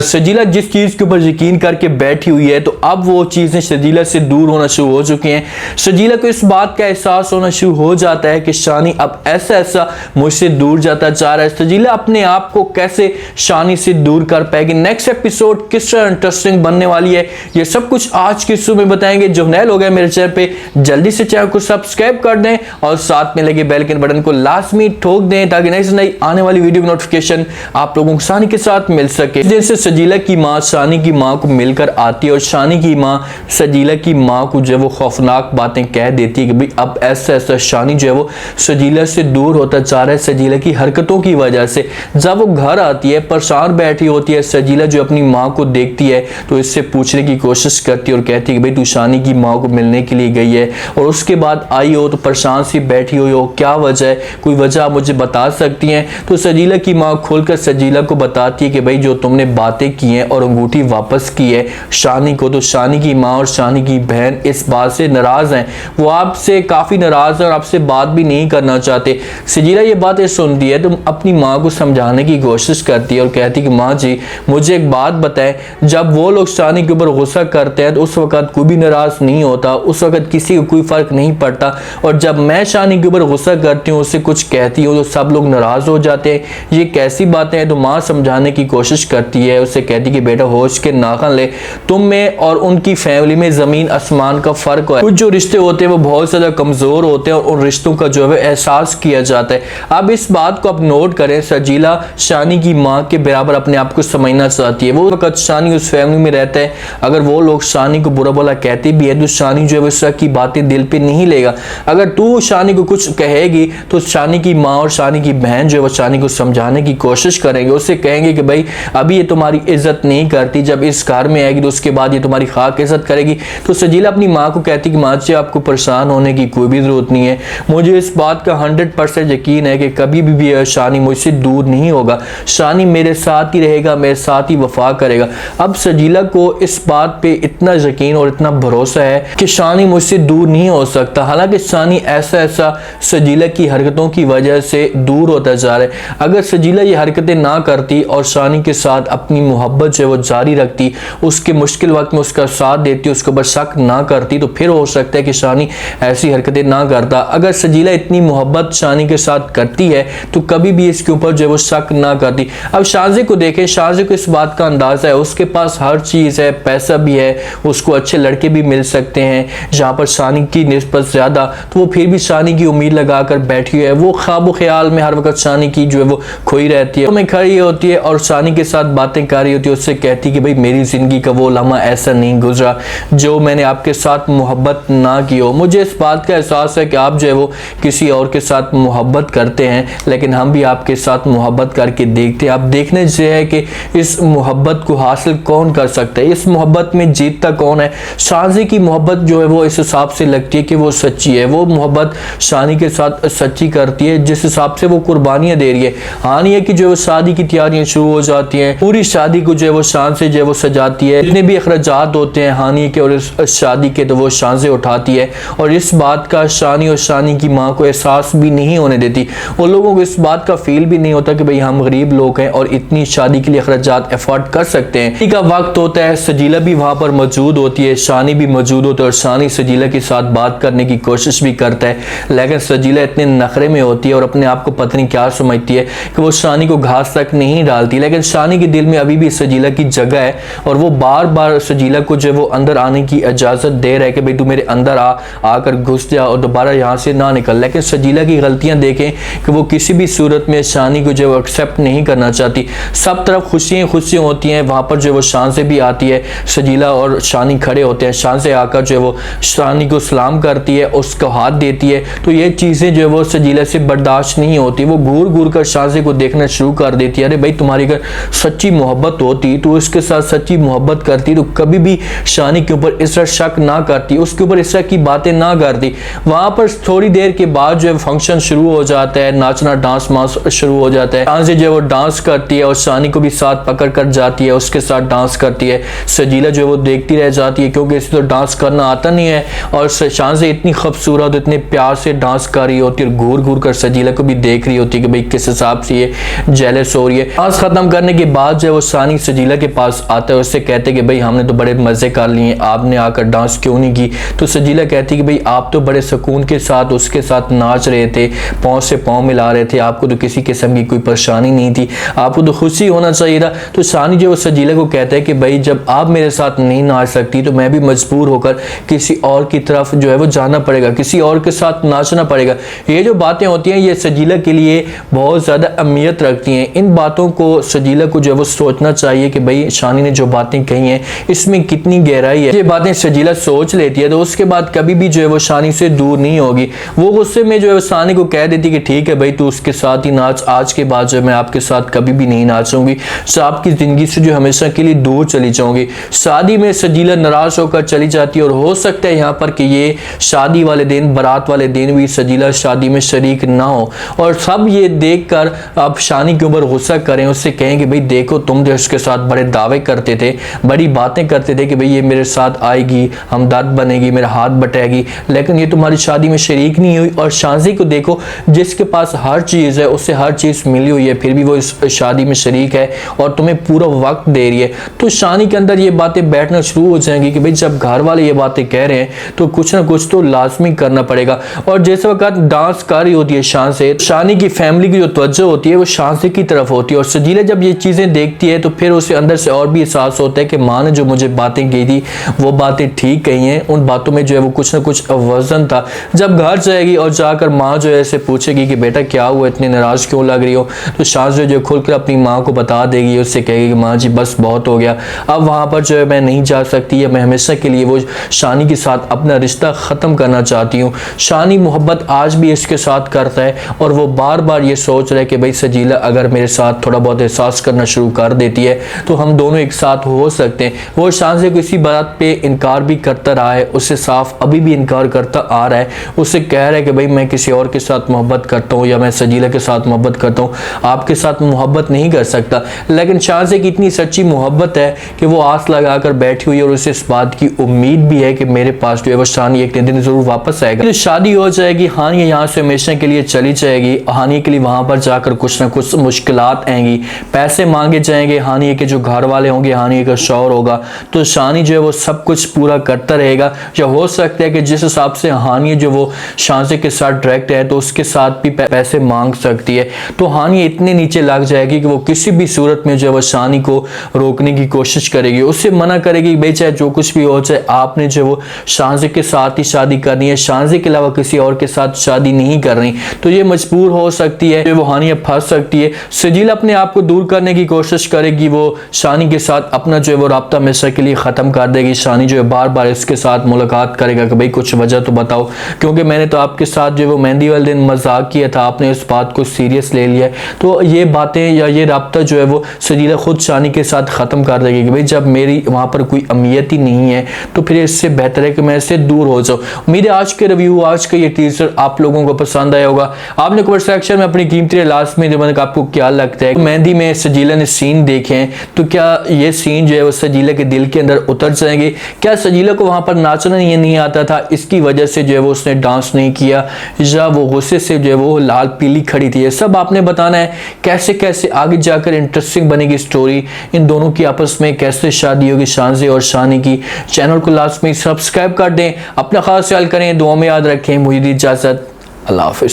सजीला जिस चीज के ऊपर यकीन करके बैठी हुई है तो अब वो चीजें सजीला से दूर होना शुरू हो चुकी हैं। सजीला को इस बात का एहसास होना शुरू हो जाता है कि शानी अब ऐसा ऐसा मुझसे दूर जाता जा रहा है। सजीला अपने आप को कैसे शानी से दूर कर पाएगी, नेक्स्ट एपिसोड किस तरह इंटरेस्टिंग बनने वाली है, ये सब कुछ आज के शो में बताएंगे। जो नए लोग हैं मेरे चैनल पे जल्दी से चैनल को सब्सक्राइब कर दें और साथ में लगे बेल के बटन को लाजमी ठोक दें ताकि नई आने वाली वीडियो की नोटिफिकेशन आप लोगों को शानी के साथ मिल सके। जैसे सजीला की माँ शानी की माँ को मिलकर आती है और शानी की माँ सजीला की माँ को जो है वो खौफनाक बातें कह देती है कि भाई अब ऐसा ऐसा शानी जो है वो सजीला से दूर होता जा रहा है सजीला की हरकतों की वजह से। जब वो घर आती है परेशान बैठी होती है, सजीला जो अपनी माँ को देखती है तो इससे पूछने की कोशिश करती है और कहती है कि भाई तू शानी की माँ को मिलने के लिए गई है और उसके बाद आई हो तो परेशान सी बैठी हुई हो, क्या वजह है, कोई वजह आप मुझे बता सकती हैं। तो सजीला की माँ खोलकर सजीला को बताती है कि भाई जो तुमने बातें की हैं और अंगूठी वापस की है शानी को, तो शानी की माँ और शानी की बहन इस बात से नाराज हैं, वो आपसे काफी नाराज है और आपसे बात भी नहीं करना चाहते। सजीला ये बातें सुनती है तो अपनी माँ को समझाने की कोशिश करती है और कहती है कि माँ जी मुझे एक बात बताएं, जब वो लोग शानी के ऊपर गुस्सा करते हैं तो उस वक्त कोई भी नाराज नहीं होता, उस वक्त किसी को कोई फर्क नहीं पड़ता, और जब मैं शानी के ऊपर गुस्सा करती हूँ उससे कुछ कहती हूँ तो सब लोग नाराज हो जाते हैं, ये कैसी बातें हैं। तो माँ समझाने की कोशिश करती है, उससे कहती कि बेटा होश के नाखन ले, तुम में और उनकी फैमिली में जमीन आसमान का फर्क है। कुछ जो रिश्ते होते हैं वो बहुत ज्यादा कमजोर होते हैं और उन रिश्तों का जो है एहसास किया जाता है। अब इस बात को आप नोट करें, सजीला शानी की माँ के बराबर अपने आप को समझना चाहती है। वो वक्त शानी उस फैमिली में रहता है, अगर वो लोग शानी को बुरा भला कहते भी है तो शानी जो है इस तरह की बातें दिल पे नहीं लेगा। अगर तू शानी को कुछ कहेगी तो शानी की माँ और शानी की बहन जो है वो शानी को समझाने की कोशिश करेंगे, उससे कहेंगे कि भाई अभी ये तुम्हारी इज्जत नहीं करती, जब इस घर में आएगी तो उसके बाद ये तुम्हारी खाक इज्जत करेगी। तो सजीला अपनी माँ को कहती कि माँ जी आपको परेशान होने की कोई भी जरूरत नहीं है, मुझे इस बात का 100% यकीन है कि कभी भी शानी मुझसे दूर नहीं होगा, शानी मेरे साथ ही रहेगा, मेरे साथ ही वफा करेगा। अब सजीला को इस बात पे इतना यकीन और इतना भरोसा है कि शानी मुझसे दूर नहीं हो सकता। हालांकि शानी ऐसा ऐसा सजीला की हरकतों की वजह से दूर होता जा रहा है। अगर सजीला ये हरकतें ना करती और शानी के साथ अपनी मोहब्बत जो है वो जारी रखती, उसके मुश्किल वक्त में उसका साथ देती, उसके ऊपर शक ना करती, तो फिर हो सकता है कि शानी ऐसी हरकतें ना करता। अगर सजीला इतनी मोहब्बत शानी के साथ करती है तो कभी भी इसके ऊपर जो है वो शक ना करती। अब शाजी को देखें, शाजी को इस बात का अंदाजा है, उसके पास हर चीज है, पैसा भी है, उसको अच्छे लड़के भी मिल सकते हैं जहां पर शानी की निस्बत ज्यादा, तो वो फिर भी शानी की उम्मीद लगाकर बैठी है। वो ख्वाब ख्याल में हर वक्त शानी की जो है वो खोई रहती है, तो मैं खड़ी होती है और शानी के साथ बातें कर रही होती है, उससे कहती कि भाई मेरी जिंदगी का वो लम्हा ऐसा नहीं गुजरा जो मैंने आपके साथ मोहब्बत ना की हो। मुझे इस बात का एहसास है कि आप जो है वो किसी और के साथ मोहब्बत करते हैं, लेकिन हम भी आपके साथ मोहब्बत करके देखते हैं। आप देखने से है कि इस मोहब्बत को हासिल कौन कर सकता है, इस मोहब्बत में जीतता कौन है। शाजी की मोहब्बत जो है वो इस हिसाब से लगती है कि वो सच्ची है, वो मोहब्बत शानी के साथ सच्ची करती है जिस हिसाब से वो कुर्बानियां दे रही है। हाँ नहीं है कि जो है शादी की तैयारियां शुरू हो जाती हैं, पूरी शादी को जो है वो शान से जो है वो सजाती है, जितने भी अखराजात होते हैं हानि के और इस शादी के तो वो शान से उठाती है और इस बात का शानी और शानी की माँ को एहसास भी नहीं होने देती। उन लोगों को इस बात का फील भी नहीं होता कि भाई हम गरीब लोग हैं और इतनी शादी के लिए अखराजात एफर्ट कर सकते हैं। का वक्त होता है, सजीला भी वहां पर मौजूद होती है, शानी भी मौजूद होता है और शानी सजीला के साथ बात करने की कोशिश भी करता है, लेकिन सजीला इतने नखरे में होती है और अपने आप को पता नहीं क्या समझती है कि वो शानी को घास तक नहीं डालती। लेकिन शानी के दिल में अभी भी सजीला की जगह है और वो बार बार सजीला को जो वो अंदर आने की इजाजत दे रहा है कि भाई तू मेरे अंदर आकर घुस जा और दोबारा यहाँ से ना निकल। लेकिन सजीला की गलतियां देखें कि वो किसी भी सूरत में शानी को जो एक्सेप्ट नहीं करना चाहती। सब तरफ खुशियां खुशियां होती हैं, वहां पर जो वो शान से भी आती है, सजीला और शानी खड़े होते हैं, शान से आकर जो वो शानी को सलाम करती है, उसको हाथ देती है, तो ये चीजें जो है वो सजीला से बर्दाश्त नहीं होती। वो घूर घूर कर शाजी को देखना शुरू कर देती है। अरे भाई तुम्हारी अगर सच्ची मोहब्बत होती तो उसके साथ सच्ची मोहब्बत करती तो कभी भी शानी के ऊपर इस तरह शक ना करती, उसके ऊपर इस तरह की बातें ना करती। वहां पर थोड़ी देर के बाद जो है फंक्शन शुरू हो जाता है, नाचना डांस मास शुरू हो जाता है। शान से जो है वो डांस करती है और शानी को भी साथ पकड़ कर जाती है, उसके साथ डांस करती है। सजीला जो है वो देखती रह जाती है क्योंकि इसे तो डांस करना आता नहीं है और शान से इतनी खूबसूरत इतने प्यार से डांस कर रही होती है और घूर घूर कर सजीला को भी देख रही होती है कि भाई किस हिसाब से ये जेलस हो रही है। डांस खत्म करने के बाद जो है वो शानी सजीला के पास आता है, उससे कहते कि भाई हमने तो बड़े मज़े कर लिए, आपने आकर डांस क्यों नहीं की। तो सजीला कहती कि भाई आप तो बड़े सुकून के साथ उसके साथ नाच रहे थे, पाँव से पाँव मिला रहे थे, आपको तो किसी किस्म की कोई परेशानी नहीं थी, आपको तो खुशी होना चाहिए था। तो शानी जो सजीला को कहता है कि भाई जब आप मेरे साथ नहीं नाच सकती तो मैं भी मजबूर होकर किसी और की तरफ जो है वो जाना पड़ेगा, किसी और के साथ नाचना पड़ेगा। ये जो बातें होती हैं ये सजीला के लिए बहुत ज़्यादा अहमियत रखती हैं। इन बातों को सजीला को जो है वो सोचना चाहिए कि भाई शानी ने जो बातें कही हैं इसमें कितनी गहराई है। ये बातें सजीला सोच लेती है तो उसके बाद कभी भी जो है वो शानी से दूर नहीं होगी। वो गुस्से में जो है शानी को कह देती कि ठीक है भाई तू उसके साथ ही नाच, आज के बाद जो मैं आपके साथ कभी भी नहीं नाचूंगी, आपकी ज़िंदगी से जो हमेशा के लिए दूर चली जाऊंगी। शादी में सजीला नाराज होकर चली जाती है और हो सकता है यहाँ पर कि ये शादी वाले दिन, बारात वाले दिन भी सजीला शादी में शरीक ना हो और सब ये देखकर अब शानी के ऊपर गुस्सा करें, उससे कहें कि भाई देखो तुम जो उसके साथ बड़े दावे करते थे, बड़ी बातें करते थे कि भाई ये मेरे साथ आएगी, हमदर्द बनेगी, मेरा हाथ बटाएगी, लेकिन ये तुम्हारी शादी में शरीक नहीं हुई। और शाजी को देखो जिसके पास हर चीज़ है, उससे हर चीज़ मिली हुई है, फिर भी वो इस शादी में शरीक है और तुम्हें पूरा वक्त दे रही है। तो शानी के अंदर ये बातें बैठना शुरू हो जाएंगी कि भाई जब घर वाले ये बातें कह रहे हैं तो कुछ ना कुछ तो लाजमी करना पड़ेगा। और जिस वक्त डांस कर रही होती है शानी की फैमिली की जो तवज्जो होती है वो शानी की तरफ होती है और सजीला जब ये चीज़ें देखती है तो फिर उसे अंदर से और भी एहसास होता है कि माँ ने जो मुझे बातें कही थी वो बातें ठीक कही हैं, उन बातों में जो है वो कुछ ना कुछ वजन था। जब घर जाएगी और जाकर माँ जो है पूछेगी कि बेटा क्या हुआ, इतने नाराज क्यों लग रही हो, तो शाज़ जो खुलकर अपनी माँ को बता देगी, उससे कहेगी कि माँ जी बस बहुत हो गया, अब वहाँ पर जो है मैं नहीं जा सकती, या मैं हमेशा के लिए वो शानी के साथ अपना रिश्ता ख़त्म करना चाहती हूँ। शानी मोहब्बत आज भी इसके साथ करता है और वो बार बार ये सोच रहा है कि भाई सजीला अगर मेरे साथ थोड़ा बहुत एहसास करना शुरू कर देती है तो हम दोनों एक साथ हो सकते हैं। वो शान से किसी बात पे इनकार भी करता रहा है, उससे साफ अभी भी इनकार करता आ रहा है, उससे कह रहा है कि भाई मैं किसी और के साथ मोहब्बत करता हूँ या मैं सजीला के साथ मोहब्बत करता हूँ, आपके साथ मोहब्बत नहीं कर सकता। लेकिन शान से की इतनी सच्ची मोहब्बत है कि वो आस लगाकर बैठी हुई है और उसे इस बात की उम्मीद भी है कि मेरे पास जो है वो शानी एक दिन जरूर वापस आएगा। तो शादी हो जाएगी, हानिया यहाँ से हमेशा के लिए चली जाएगी, हानिया के लिए वहां पर जाकर कुछ ना कुछ मुश्किलात आएंगी, पैसे मांगे जाएंगे, हानिया के जो घर वाले होंगे, हानिया का शौहर होगा, तो शानी जो है वो सब कुछ पूरा करता रहेगा। या हो सकता है कि जिस हिसाब से हानिया जो वो शांसे के साथ डायरेक्ट है तो उसके साथ भी पैसे मांग सकती है, तो हानिया इतने नीचे लग जाएगी कि वो किसी भी सूरत में जो है वो शानी को रोकने की कोशिश करेगी, उससे मना करेगी भाई चाहे जो कुछ भी हो जाए, आपने जो वो शांसे के साथ ही शादी करनी है, शांसे के अलावा किसी और के साथ शादी नहीं करनी। तो ये मजबूर हो सकती है, वो हानिया फंस सकती है। सजीला अपने आप को दूर करने की कोशिश करेगी, वो शानी के साथ अपना जो है वो राब्ता हमेशा के लिए ख़त्म कर देगी। शानी जो है बार बार इसके साथ मुलाकात करेगा कि भाई कुछ वजह तो बताओ, क्योंकि मैंने तो आपके साथ जो है वो मेहंदी वाले दिन मजाक किया था, आपने इस बात को सीरियस ले लिया। तो ये बातें या ये राब्ता जो है वो सजीला खुद शानी के साथ ख़त्म कर देगी कि भाई जब मेरी वहाँ पर कोई अहमियत ही नहीं है तो फिर इससे बेहतर है कि मैं इससे दूर हो जाऊँ। उम्मीद है आज के रिव्यू, आज का ये टीजर आप लोगों को पसंद आया होगा। आपने कमेंट सेक्शन में अपनी कीमती लास्ट में देने का आपको क्या लगता है। मेहंदी में सजीला ने सीन देखे हैं तो क्या ये सीन जो है वो सजीला के दिल के अंदर उतर जाएंगे? क्या सजीला को वहां पर नाचना नहीं आता था, इसकी वजह से जो है वो उसने डांस नहीं किया, या वो गुस्से से जो है वो लाल पीली खड़ी थी? ये सब आपने बताना है। कैसे कैसे आगे जाकर इंटरेस्टिंग बनेगी स्टोरी, इन दोनों की आपस में कैसे शादी होगी शानजे और शानी की। चैनल को लास्ट में सब्सक्राइब कर दें, अपना खास ख्याल करें, दुआ में याद रखें। मुझे इजाजत, अल्लाह हाफिज।